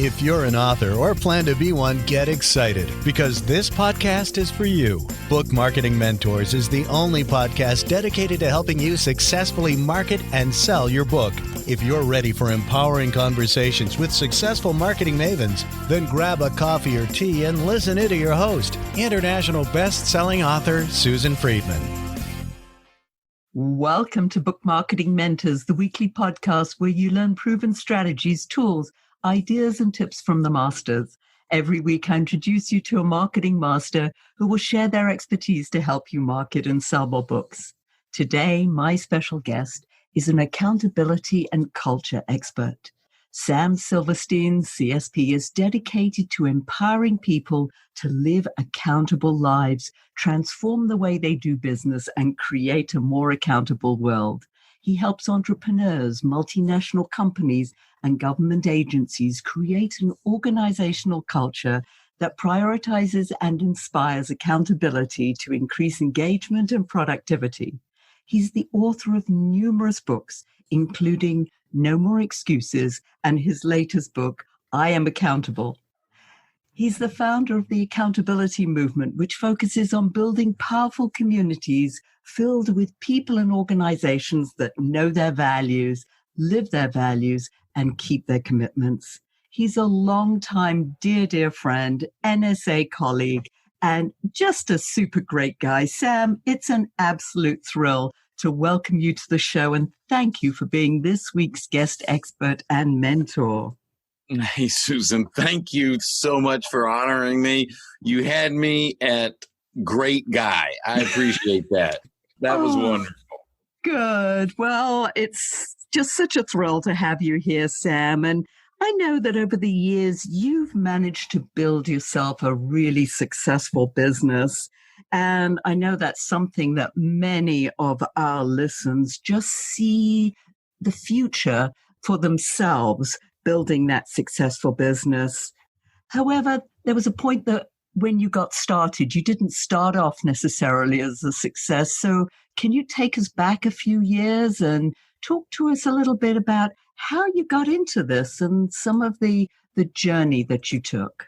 If you're an author or plan to be one, get excited because this podcast is for you. Book Marketing Mentors is the only podcast dedicated to helping you successfully market and sell your book. If you're ready for empowering conversations with successful marketing mavens, then grab a coffee or tea and listen in to your host, international best-selling author Susan Friedman. Welcome to Book Marketing Mentors, the weekly podcast where you learn proven strategies, tools, ideas, and tips from the masters. Every week, I introduce you to a marketing master who will share their expertise to help you market and sell more books. Today, my special guest is an accountability and culture expert. Sam Silverstein, CSP, is dedicated to empowering people to live accountable lives, transform the way they do business, and create a more accountable world. He helps entrepreneurs, multinational companies, and government agencies create an organizational culture that prioritizes and inspires accountability to increase engagement and productivity. He's the author of numerous books, including No More Excuses and his latest book, I Am Accountable. He's the founder of the accountability movement, which focuses on building powerful communities filled with people and organizations that know their values, live their values, and keep their commitments. He's a longtime dear friend, NSA colleague, and just a super great guy. Sam, it's an absolute thrill to welcome you to the show, and thank you for being this week's guest expert and mentor. Hey, Susan, thank you so much for honoring me. You had me at great guy. I appreciate that. That was wonderful. Good. Well, it's just such a thrill to have you here, Sam. And I know that over the years, you've managed to build yourself a really successful business. And I know that's something that many of our listeners just see the future for themselves, building that successful business. However, there was a point that when you got started, you didn't start off necessarily as a success. So can you take us back a few years and talk to us a little bit about how you got into this and some of the journey that you took?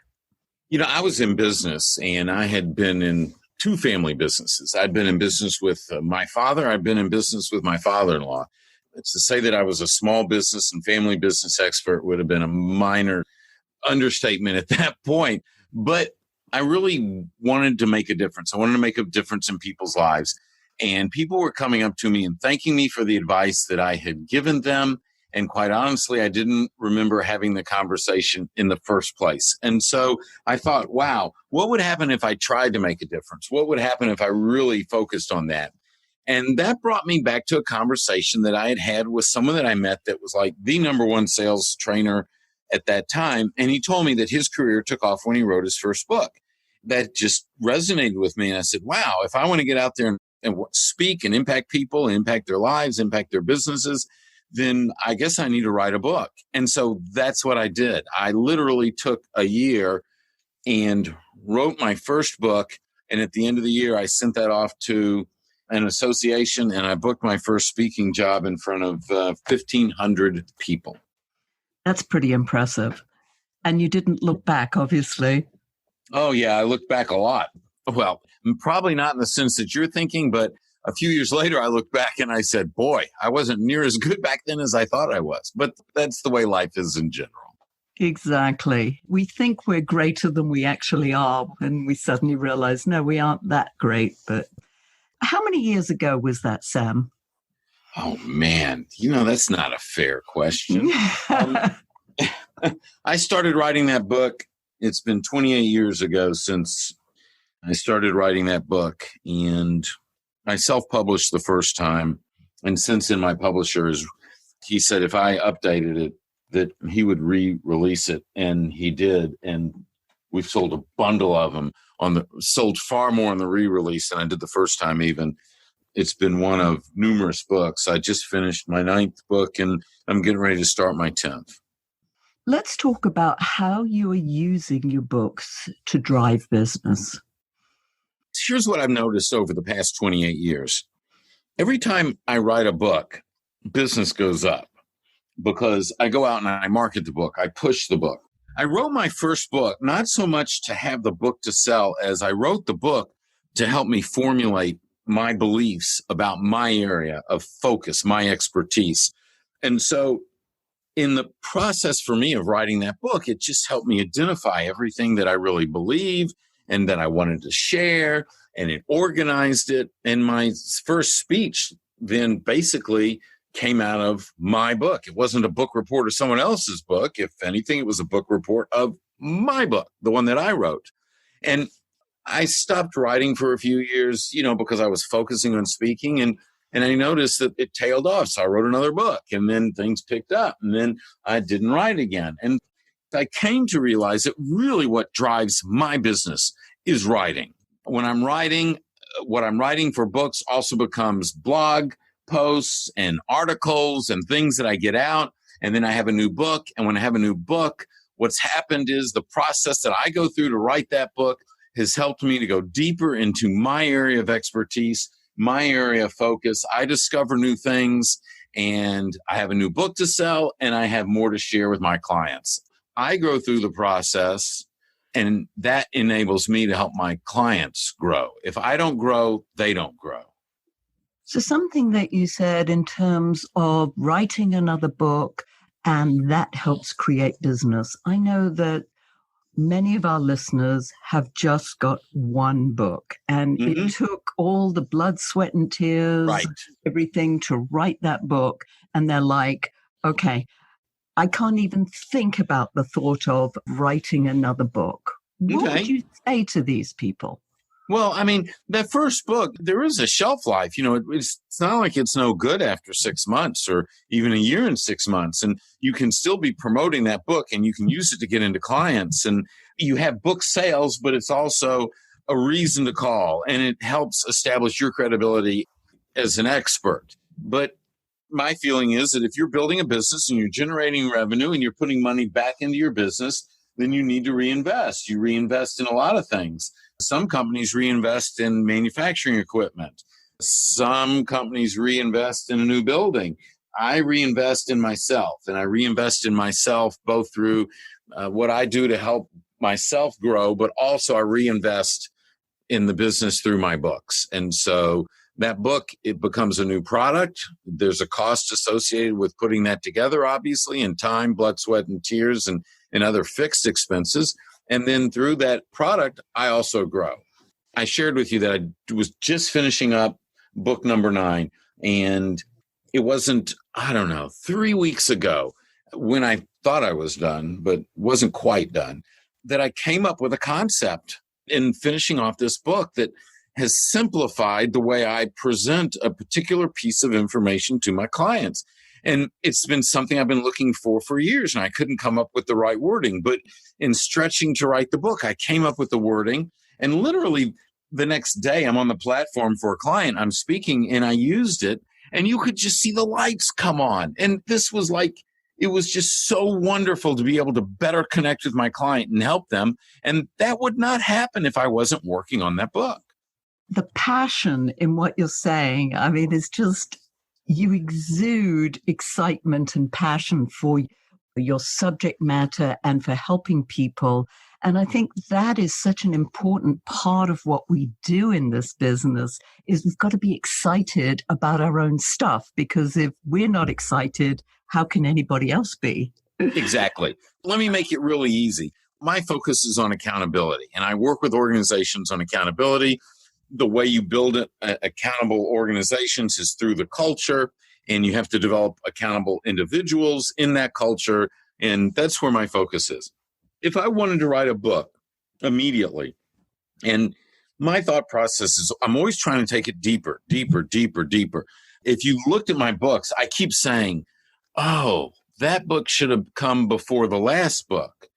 You know, I was in business and I had been in two family businesses. I'd been in business with my father. I'd been in business with my father-in-law. To say that I was a small business and family business expert would have been a minor understatement at that point. But I really wanted to make a difference. I wanted to make a difference in people's lives. And people were coming up to me and thanking me for the advice that I had given them. And quite honestly, I didn't remember having the conversation in the first place. And so I thought, wow, what would happen if I tried to make a difference? What would happen if I really focused on that? And that brought me back to a conversation that I had had with someone that I met that was like the number one sales trainer at that time. And he told me that his career took off when he wrote his first book. That just resonated with me. And I said, wow, if I want to get out there and speak and impact people, impact their lives, impact their businesses, then I guess I need to write a book. And so that's what I did. I literally took a year and wrote my first book. And at the end of the year, I sent that off to an association and I booked my first speaking job in front of 1,500 people. That's pretty impressive. And you didn't look back, obviously. Oh, yeah, I look back a lot. Well, probably not in the sense that you're thinking, but a few years later, I look back and I said, boy, I wasn't near as good back then as I thought I was. But that's the way life is in general. Exactly. We think we're greater than we actually are. And we suddenly realize, no, we aren't that great. But how many years ago was that, Sam? Oh, man, that's not a fair question. I started writing that book. It's been 28 years ago since I started writing that book. And I self-published the first time. And since then, my publisher he said if I updated it, that he would re-release it. And he did. And we've sold a bundle of them sold far more on the re-release than I did the first time even. It's been one of numerous books. I just finished my 9th book and I'm getting ready to start my 10th. Let's talk about how you are using your books to drive business. Here's what I've noticed over the past 28 years. Every time I write a book, business goes up because I go out and I market the book. I push the book. I wrote my first book, not so much to have the book to sell as I wrote the book to help me formulate my beliefs about my area of focus, my expertise. And so in the process for me of writing that book, it just helped me identify everything that I really believe and that I wanted to share, and it organized it. And my first speech then basically came out of my book. It wasn't a book report of someone else's book. If anything, it was a book report of my book, the one that I wrote. And I stopped writing for a few years, because I was focusing on speaking, and I noticed that it tailed off. So I wrote another book, and then things picked up, and then I didn't write again. And I came to realize that really what drives my business is writing. When I'm writing, what I'm writing for books also becomes blog posts and articles and things that I get out. And then I have a new book. And when I have a new book, what's happened is the process that I go through to write that book has helped me to go deeper into my area of expertise, my area of focus. I discover new things, and I have a new book to sell, and I have more to share with my clients. I go through the process, and that enables me to help my clients grow. If I don't grow, they don't grow. So something that you said in terms of writing another book, and that helps create business. I know that many of our listeners have just got one book, and it took all the blood, sweat, and tears, everything to write that book. And they're like, okay, I can't even think about the thought of writing another book. What would you say to these people? Well, I mean, that first book, there is a shelf life. It's not like it's no good after 6 months or even a year and 6 months. And you can still be promoting that book, and you can use it to get into clients. And you have book sales, but it's also a reason to call, and it helps establish your credibility as an expert. But my feeling is that if you're building a business and you're generating revenue and you're putting money back into your business, then you need to reinvest. You reinvest in a lot of things. Some companies reinvest in manufacturing equipment. Some companies reinvest in a new building. I reinvest in myself, and I reinvest in myself both through what I do to help myself grow, but also I reinvest in the business through my books. And so that book, it becomes a new product. There's a cost associated with putting that together, obviously, in time, blood, sweat, and tears, and other fixed expenses. And then through that product, I also grow. I shared with you that I was just finishing up book number 9. And it wasn't, 3 weeks ago when I thought I was done, but wasn't quite done, that I came up with a concept in finishing off this book that has simplified the way I present a particular piece of information to my clients. And it's been something I've been looking for years, and I couldn't come up with the right wording. But in stretching to write the book, I came up with the wording. And literally the next day, I'm on the platform for a client. I'm speaking, and I used it. And you could just see the lights come on. And this was it was just so wonderful to be able to better connect with my client and help them. And that would not happen if I wasn't working on that book. The passion in what you're saying, it's just, you exude excitement and passion for your subject matter and for helping people. And I think that is such an important part of what we do in this business, is we've got to be excited about our own stuff, because if we're not excited, how can anybody else be? Exactly. Let me make it really easy. My focus is on accountability, and I work with organizations on accountability. The way you build accountable organizations is through the culture, and you have to develop accountable individuals in that culture. And that's where my focus is. If I wanted to write a book immediately, and my thought process is I'm always trying to take it deeper, deeper, deeper, deeper. If you looked at my books, I keep saying, oh, that book should have come before the last book.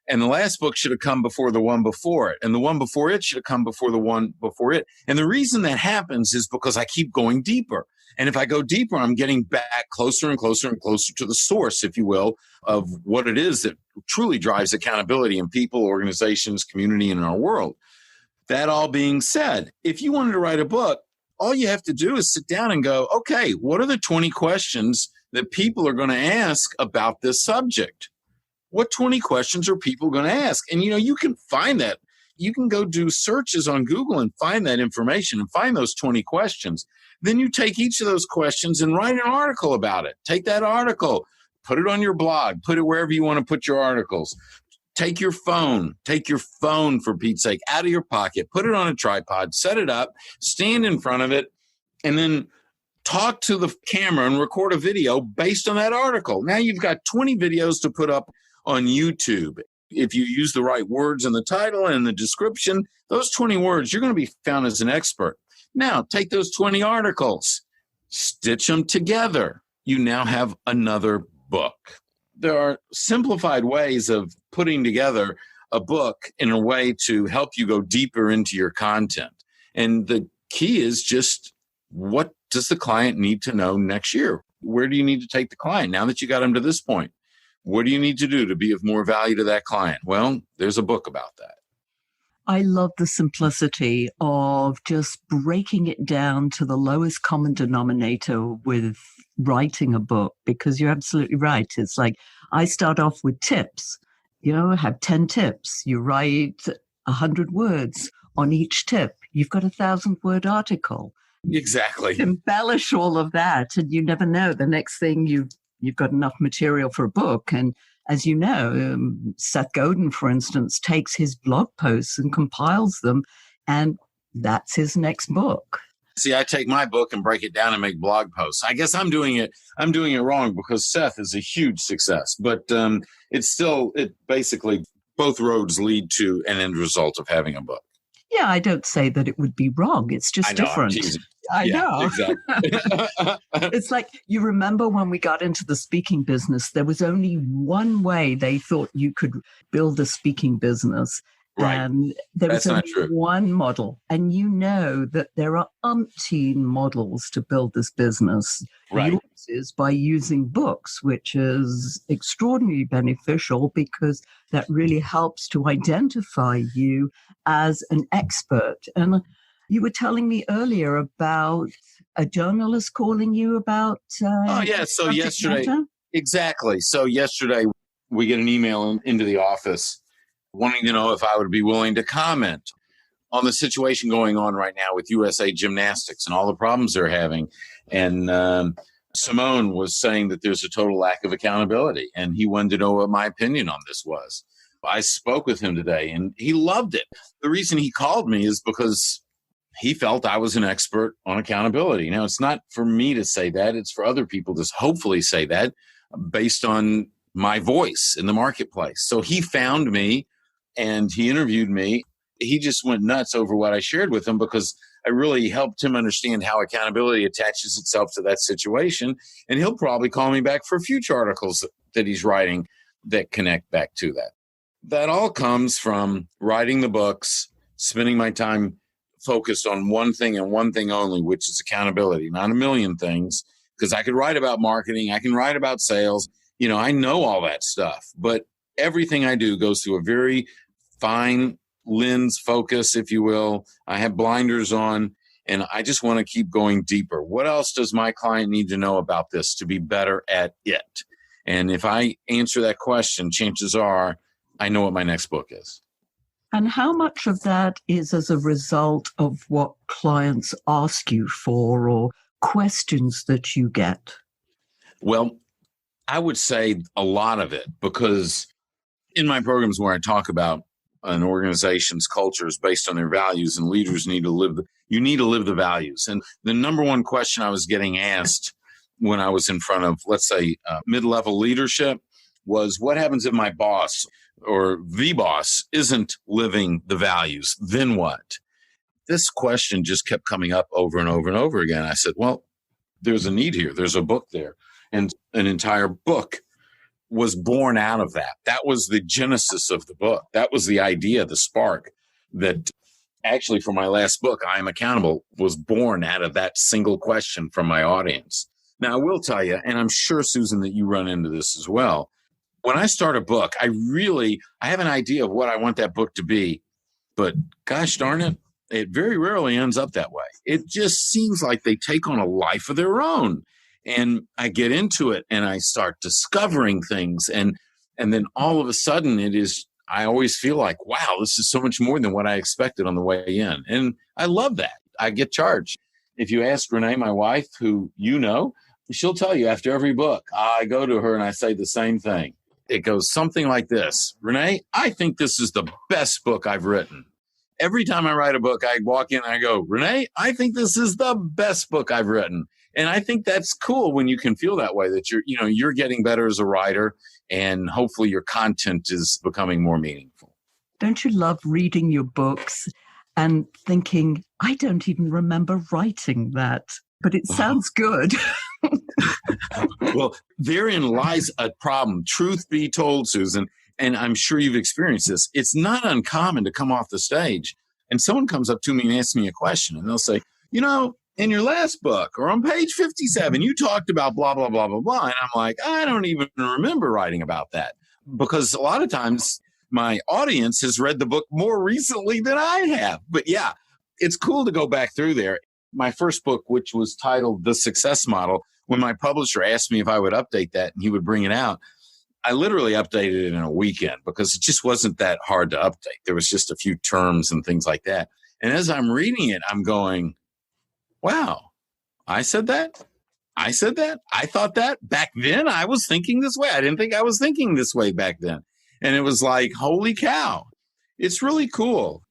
And the last book should have come before the one before it. And the one before it should have come before the one before it. And the reason that happens is because I keep going deeper. And if I go deeper, I'm getting back closer and closer and closer to the source, if you will, of what it is that truly drives accountability in people, organizations, community, and in our world. That all being said, if you wanted to write a book, all you have to do is sit down and go, okay, what are the 20 questions that people are going to ask about this subject? What 20 questions are people going to ask? And, you can find that. You can go do searches on Google and find that information and find those 20 questions. Then you take each of those questions and write an article about it. Take that article, put it on your blog, put it wherever you want to put your articles. Take your phone, for Pete's sake, out of your pocket, put it on a tripod, set it up, stand in front of it, and then talk to the camera and record a video based on that article. Now you've got 20 videos to put up on YouTube. If you use the right words in the title and the description, those 20 words, you're going to be found as an expert. Now, take those 20 articles, stitch them together. You now have another book. There are simplified ways of putting together a book in a way to help you go deeper into your content. And the key is just, what does the client need to know next year? Where do you need to take the client now that you got them to this point? What do you need to do to be of more value to that client? Well, there's a book about that. I love the simplicity of just breaking it down to the lowest common denominator with writing a book, because you're absolutely right. It's like, I start off with tips, have 10 tips. You write 100 words on each tip. You've got 1,000-word article. Exactly. Embellish all of that, and you never know. The next thing you've got enough material for a book. And as you know, Seth Godin, for instance, takes his blog posts and compiles them, and that's his next book. See, I take my book and break it down and make blog posts. I guess I'm doing it wrong, because Seth is a huge success, but it basically, both roads lead to an end result of having a book. Yeah, I don't say that it would be wrong. It's just different. I know. Exactly. It's like, you remember when we got into the speaking business, there was only one way they thought you could build a speaking business. Right. And there was only one model. And you know that there are umpteen models to build this business. Right. Yours is by using books, which is extraordinarily beneficial, because that really helps to identify you as an expert. And you were telling me earlier about a journalist calling you about... So yesterday... matter? Exactly. So yesterday, we get an email into the office wanting to know if I would be willing to comment on the situation going on right now with USA Gymnastics and all the problems they're having. And Simone was saying that there's a total lack of accountability, and he wanted to know what my opinion on this was. I spoke with him today, and he loved it. The reason he called me is because he felt I was an expert on accountability. Now, it's not for me to say that. It's for other people to hopefully say that based on my voice in the marketplace. So he found me and he interviewed me. He just went nuts over what I shared with him, because I really helped him understand how accountability attaches itself to that situation. And he'll probably call me back for future articles that he's writing that connect back to that. That all comes from writing the books, spending my time focused on one thing and one thing only, which is accountability, not a million things, because I could write about marketing. I can write about sales. I know all that stuff, but everything I do goes through a very fine lens focus, if you will. I have blinders on, and I just want to keep going deeper. What else does my client need to know about this to be better at it? And if I answer that question, chances are I know what my next book is. And how much of that is as a result of what clients ask you for, or questions that you get? Well, I would say a lot of it, because in my programs where I talk about an organization's culture is based on their values, and leaders need to live the values. And the number one question I was getting asked when I was in front of, let's say, mid-level leadership was, what happens if my boss or the boss isn't living the values? Then what? This question just kept coming up over and over and over again. I said, well, there's a need here. There's a book there. And an entire book was born out of that. That was the genesis of the book. That was the idea, the spark, that actually for my last book, I Am Accountable, was born out of that single question from my audience. Now, I will tell you, and I'm sure, Susan, that you run into this as well. When I start a book, I have an idea of what I want that book to be, but gosh darn it, it very rarely ends up that way. It just seems like they take on a life of their own. And I get into it and I start discovering things. And And then all of a sudden I always feel like, wow, this is so much more than what I expected on the way in. And I love that. I get charged. If you ask Renee, my wife, who you know, she'll tell you after every book, I go to her and I say the same thing. It goes something like this: Renee, I think this is the best book I've written. Every time I write a book, I walk in and I go, Renee, I think this is the best book I've written. And I think that's cool when you can feel that way, that you're getting better as a writer, and hopefully your content is becoming more meaningful. Don't you love reading your books and thinking, I don't even remember writing that, but it sounds good. Well, therein lies a problem. Truth be told, Susan, and I'm sure you've experienced this, it's not uncommon to come off the stage and someone comes up to me and asks me a question, and they'll say, in your last book or on page 57, you talked about blah, blah, blah, blah, blah. And I'm like, I don't even remember writing about that, because a lot of times my audience has read the book more recently than I have. But yeah, it's cool to go back through there. My first book, which was titled The Success Model, when my publisher asked me if I would update that and he would bring it out, I literally updated it in a weekend because it just wasn't that hard to update. There was just a few terms and things like that. And as I'm reading it, I'm going, wow, I said that? I said that? I thought that? Back then, I was thinking this way. I didn't think I was thinking this way back then. And it was like, holy cow, it's really cool.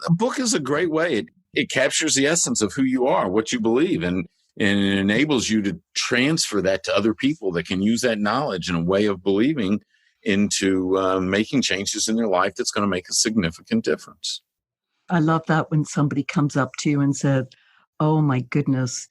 A book is a great way. It captures the essence of who you are, what you believe, and it enables you to transfer that to other people that can use that knowledge and a way of believing into making changes in their life that's going to make a significant difference. I love that when somebody comes up to you and said, oh my goodness,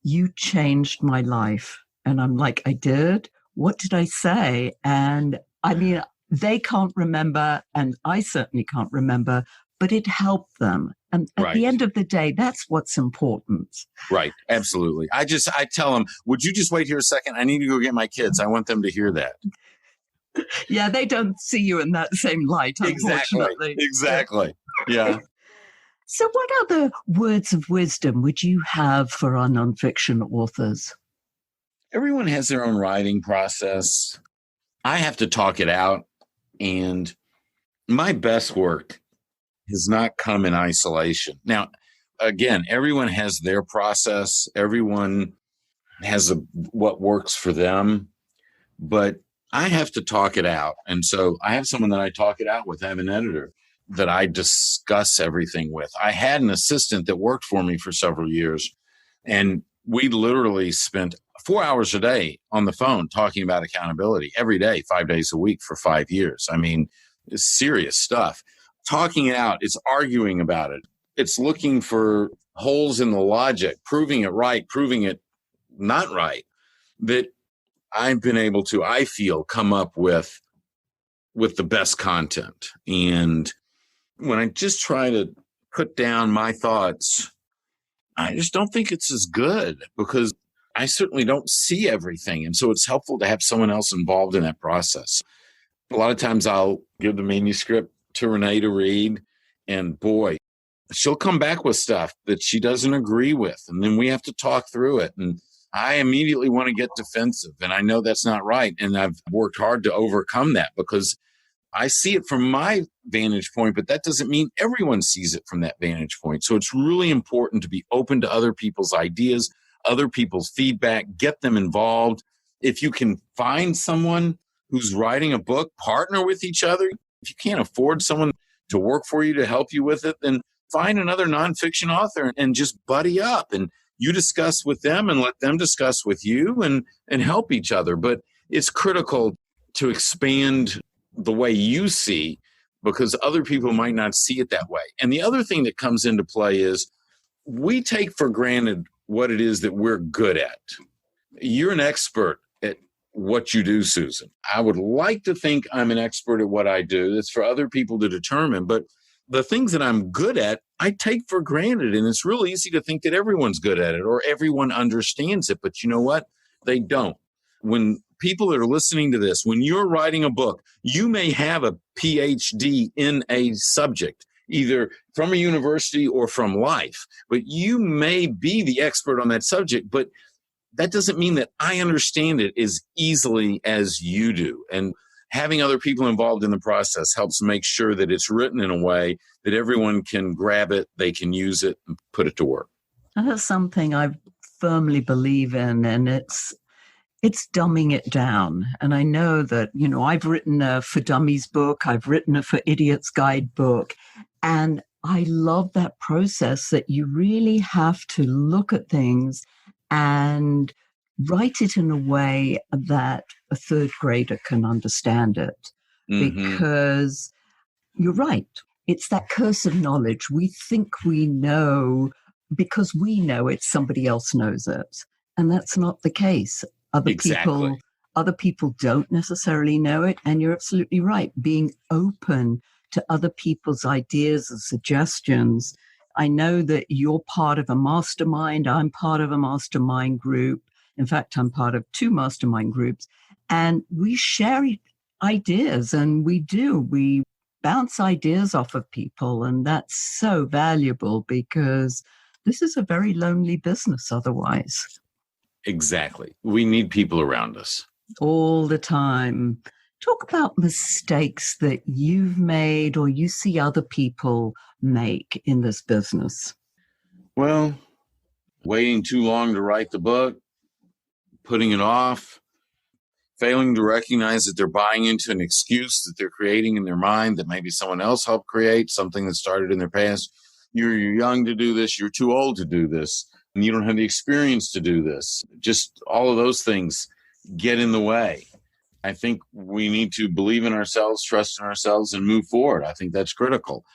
you changed my life. And I'm like, I did? What did I say? And I mean, they can't remember, and I certainly can't remember, but it helped them. And at the end of the day, that's what's important. Right. Absolutely. I tell them, would you just wait here a second? I need to go get my kids. I want them to hear that. Yeah, they don't see you in that same light, unfortunately. Exactly. Yeah. So what other words of wisdom would you have for our nonfiction authors? Everyone has their own writing process. I have to talk it out. And my best work has not come in isolation. Now, again, everyone has their process. Everyone has what works for them. But I have to talk it out. And so I have someone that I talk it out with. I have an editor that I discuss everything with. I had an assistant that worked for me for several years, and we literally spent 4 hours a day on the phone talking about accountability every day, 5 days a week for 5 years. I mean, it's serious stuff. Talking it out, it's arguing about it. It's looking for holes in the logic, proving it right, proving it not right, that I've been able to, I feel, come up with the best content. And when I just try to put down my thoughts, I just don't think it's as good, because I certainly don't see everything. And so it's helpful to have someone else involved in that process. A lot of times I'll give the manuscript to Renee to read, and boy, she'll come back with stuff that she doesn't agree with. And then we have to talk through it. And I immediately want to get defensive. And I know that's not right. And I've worked hard to overcome that, because I see it from my vantage point, but that doesn't mean everyone sees it from that vantage point. So it's really important to be open to other people's ideas, other people's feedback, get them involved. If you can find someone who's writing a book, partner with each other. If you can't afford someone to work for you to help you with it, then find another nonfiction author and just buddy up, and you discuss with them and let them discuss with you, and help each other. But it's critical to expand the way you see, because other people might not see it that way. And the other thing that comes into play is we take for granted what it is that we're good at. You're an expert at what you do, Susan. I would like to think I'm an expert at what I do. It's for other people to determine. But the things that I'm good at, I take for granted. And it's real easy to think that everyone's good at it or everyone understands it. But you know what? They don't. When people that are listening to this, when you're writing a book, you may have a PhD in a subject, either from a university or from life, but you may be the expert on that subject, but that doesn't mean that I understand it as easily as you do. And having other people involved in the process helps make sure that it's written in a way that everyone can grab it, they can use it, and put it to work. And that's something I firmly believe in, and it's dumbing it down. And I know that, I've written a For Dummies book, I've written a For Idiots Guide book, and I love that process that you really have to look at things and write it in a way that a third grader can understand it. Because you're right. It's that curse of knowledge. We think we know because we know it, somebody else knows it. And that's not the case. Other people don't necessarily know it. And you're absolutely right. Being open to other people's ideas and suggestions. I know that you're part of a mastermind. I'm part of a mastermind group. In fact, I'm part of 2 mastermind groups, and we share ideas, and we bounce ideas off of people. And that's so valuable because this is a very lonely business otherwise. Exactly. We need people around us. All the time. Talk about mistakes that you've made or you see other people make in this business. Well, waiting too long to write the book, putting it off, failing to recognize that they're buying into an excuse that they're creating in their mind that maybe someone else helped create, something that started in their past. You're young to do this. You're too old to do this. And you don't have the experience to do this. Just all of those things get in the way. I think we need to believe in ourselves, trust in ourselves, and move forward. I think that's critical.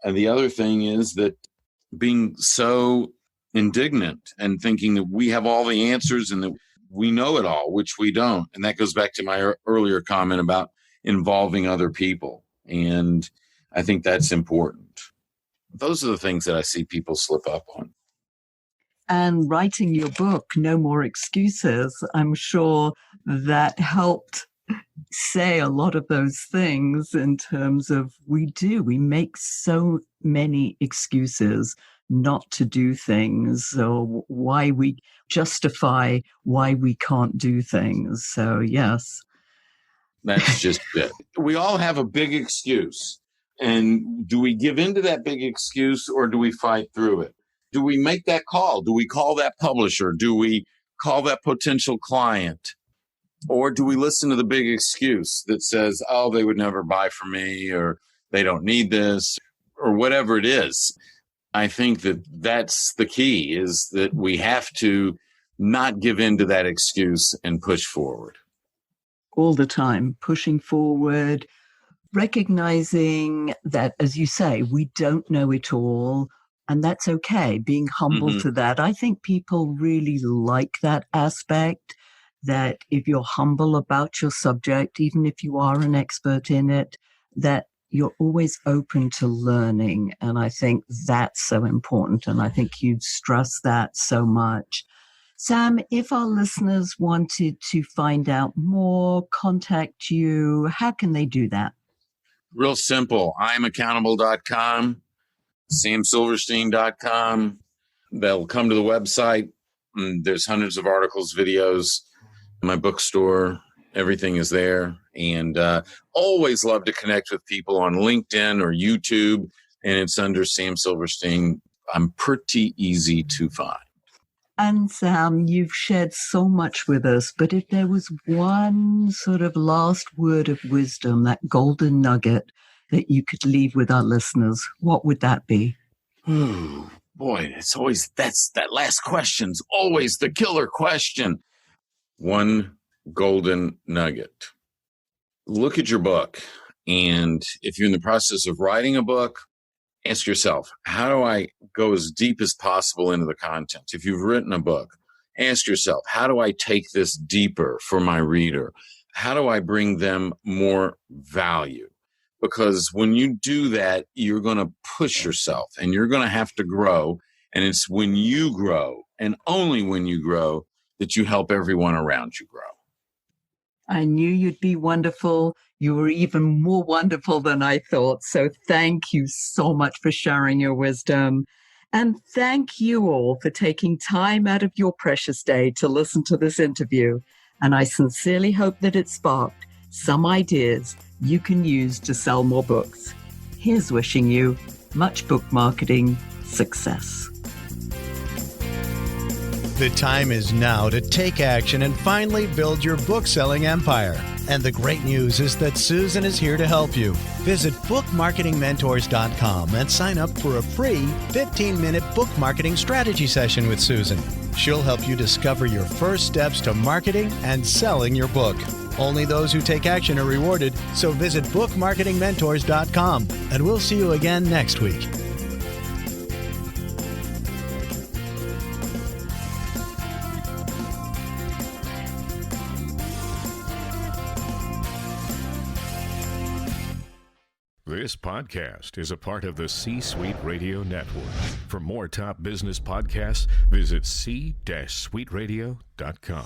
And the other thing is that being so indignant and thinking that we have all the answers and that we know it all, which we don't. And that goes back to my earlier comment about involving other people. And I think that's important. Those are the things that I see people slip up on. And writing your book, No More Excuses, I'm sure that helped say a lot of those things in terms of we make so many excuses not to do things or why we justify why we can't do things. So, yes. That's just it. We all have a big excuse. And do we give into that big excuse or do we fight through it? Do we make that call? Do we call that publisher? Do we call that potential client? Or do we listen to the big excuse that says, oh, they would never buy from me, or they don't need this, or whatever it is? I think that that's the key, is that we have to not give in to that excuse and push forward. All the time, pushing forward, recognizing that, as you say, we don't know it all. And that's okay, being humble to that. I think people really like that aspect, that if you're humble about your subject, even if you are an expert in it, that you're always open to learning. And I think that's so important. And I think you've stressed that so much. Sam, if our listeners wanted to find out more, contact you, how can they do that? Real simple. I'mAccountable.com. samsilverstein.com. They'll come to the website. There's hundreds of articles, videos, my bookstore, everything is there. And always love to connect with people on LinkedIn or YouTube. And it's under Sam Silverstein. I'm pretty easy to find. And Sam, you've shared so much with us, but if there was one sort of last word of wisdom, that golden nugget that you could leave with our listeners, what would that be? Ooh, boy, it's always, that last question's always the killer question. One golden nugget. Look at your book. And if you're in the process of writing a book, ask yourself, how do I go as deep as possible into the content? If you've written a book, ask yourself, how do I take this deeper for my reader? How do I bring them more value? Because when you do that, you're going to push yourself and you're going to have to grow. And it's when you grow, and only when you grow, that you help everyone around you grow. I knew you'd be wonderful. You were even more wonderful than I thought. So thank you so much for sharing your wisdom. And thank you all for taking time out of your precious day to listen to this interview. And I sincerely hope that it sparked some ideas you can use to sell more books. Here's wishing you much book marketing success. The time is now to take action and finally build your book-selling empire. And the great news is that Susan is here to help you. Visit bookmarketingmentors.com and sign up for a free 15-minute book marketing strategy session with Susan. She'll help you discover your first steps to marketing and selling your book. Only those who take action are rewarded, so visit bookmarketingmentors.com, and we'll see you again next week. This podcast is a part of the C-Suite Radio Network. For more top business podcasts, visit c-suiteradio.com.